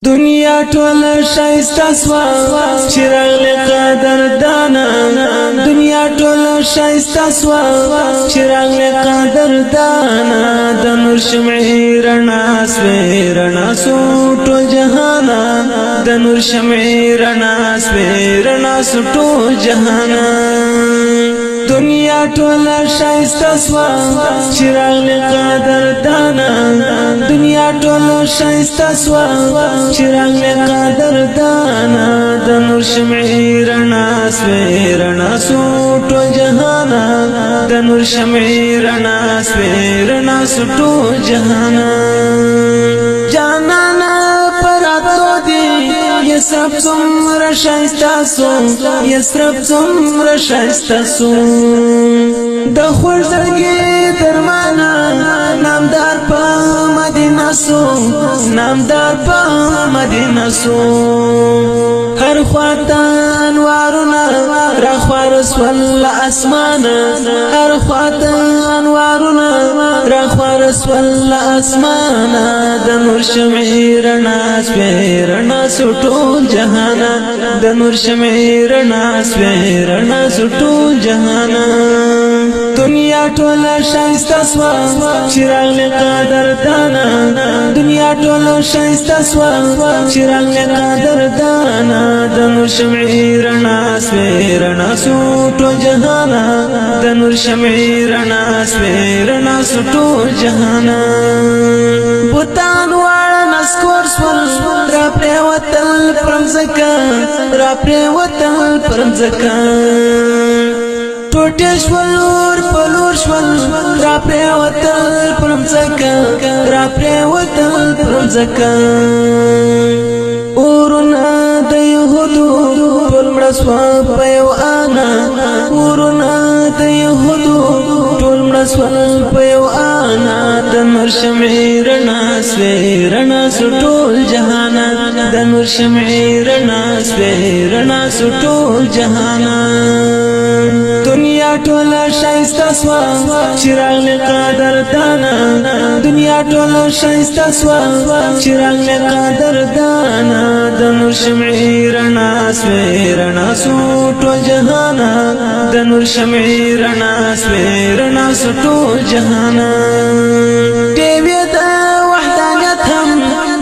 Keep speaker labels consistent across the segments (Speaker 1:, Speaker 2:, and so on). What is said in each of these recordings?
Speaker 1: دنیا ټول شایسته سوا چراغ قدر دانا دنیا ټول شایسته سوا چراغ قدر دانا د نور شمعی رڼا سوی رڼا سو ټول جهان د نور شمعی رڼا سوی رڼا سو ټول جهان دنیا ټول شایسته سوا چراغ قدر دانا دنیا ټول شایسته سوا چراغ قدر دانا د نور شمعی رڼا سوی رڼا سو ټول جهان د نور شمعی رڼا سوی رڼا سو ټول جهان جانانا پراتو دی یسرب څومره شایسته سو یسرب څومره شایسته سو د خوږږي درمانا نامدار په مدینه سو نامدار په مدینه سو هر خواتان وارونه را خوار سول اسمان هر خواتان وارونه را خوار سول اسمان د نور شمعی رڼا سوی رڼا سو ټول جهان د نور شمعی رڼا سوی رڼا سو ټول جهان دنیا ټول شایسته سوا چراغ قدر دانا دنیا ټول شایسته سوا چراغ قدر دانا د نور شمعی رڼا سوی رڼا سو ټول جهان د نور شمعی رڼا سوی رڼا سو ټول جهان بوتان واړه نسکور سول را پریوتل پرمزکا را پریوتل پرمزکا ټوټه شول پلور شول را پریوتل پرمزکا را پریوتل پرمزکا ورونه د یهودو ټول مړه سوه په یو آنا ورونه د یهودو ټول مړه سول په یو آنا د نور شمعی رڼا سوی رڼا سو ټول جهان د نور شمعی رڼا سوی رڼا سو ټول جهان دنیا ټول شایسته سوا چراغ قدر دانا دنیا ټول شایسته سوا چراغ قدر دانا د نور شمعی رڼا سوی رڼا سو ټول جهان د نور شمعی رڼا سوی رڼا سو ټول جهان دیوی د وحدانیت هم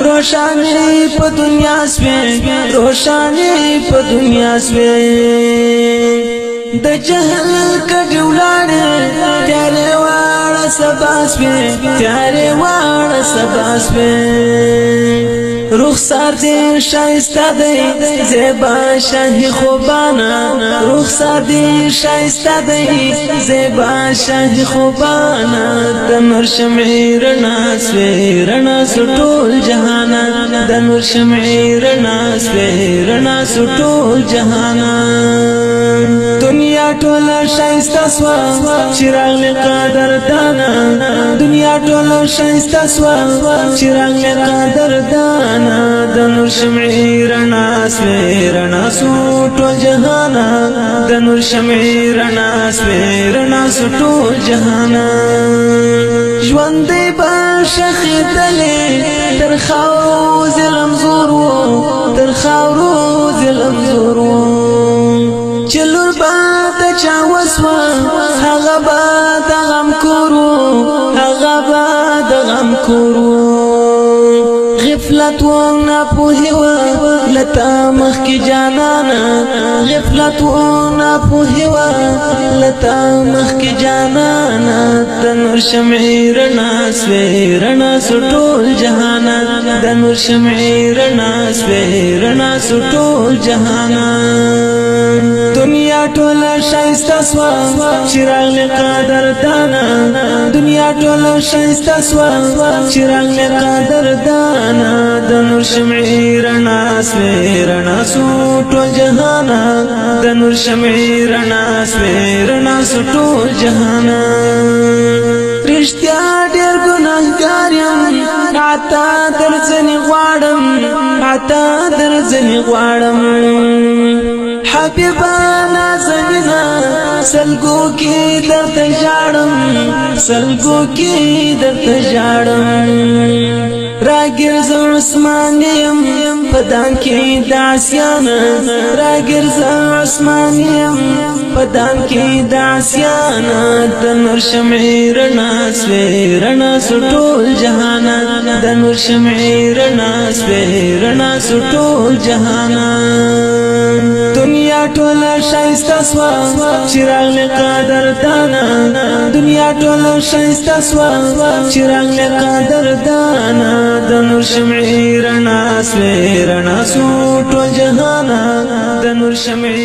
Speaker 1: روشانی په دنیا سوی روشانی په دنیا سوی د جهل کډ ولاړ تیارې واړه سبا سوی تیارې واړه سبا سوی رخسار دی شایسته دی زیبا شاهی خوبانا رخسار دی شایسته دی زیبا شاهی خوبانا د نور شمعی رڼا سوی رڼا سو ټول جهان د نور شمعی رڼا سوی رڼا سو ټول جهان دنیا ټول شایسته سوا چراغ قدر دانا دنیا ټول شایسته سوا چراغ قدر دانا د نور شمعی رڼا سوی رڼا سو ټول جهان د نور شمعی رڼا سوی رڼا سو ټول جهان ژوند به شخیدلې تر خاورو ظلم زورو تر خاورو ظلم زورو چلور با د چا وسوا هغه با د غم کورو هغه با د غم کورو غفلت و ناپوهی و لتا مخ کی جانانا غفلت و ناپوهی و لتا مخ کی جانانا د نور شمعی رڼا سوی رڼا سو ټول جهان د نور شمعی رڼا سوی رڼا سو ټول جهان دنیا ټول شایسته سوا چراغ قدر دانا دنیا ټول شایسته سوا چراغ قدر دانا د نور شمعی رڼا سوی رڼا سو ټول جهان د نور شمعی رڼا سوی رڼا سو ټول جهان رښتیا ډېر ګناهګار یم عطا درځنې غواړم عطا درځنې غواړم حبیبا نازنینا سلګو کې درته ژاړم سلګو کې درته ژاړم راګرځم عثمان یم پدان کې د آسیان راګرځا اسمانیم پدان کې د آسیان د نور شمع رڼا سوي رڼا سټول جهان د نور شمع رڼا سوي رڼا سټول جهان دنیا ټول شایسته سوا چراغ له قدر دانا دنیا ټول شایسته سوا چراغ له قدر دانا د نور شمع رڼا سوي رڼا سټول جهان د نور شمع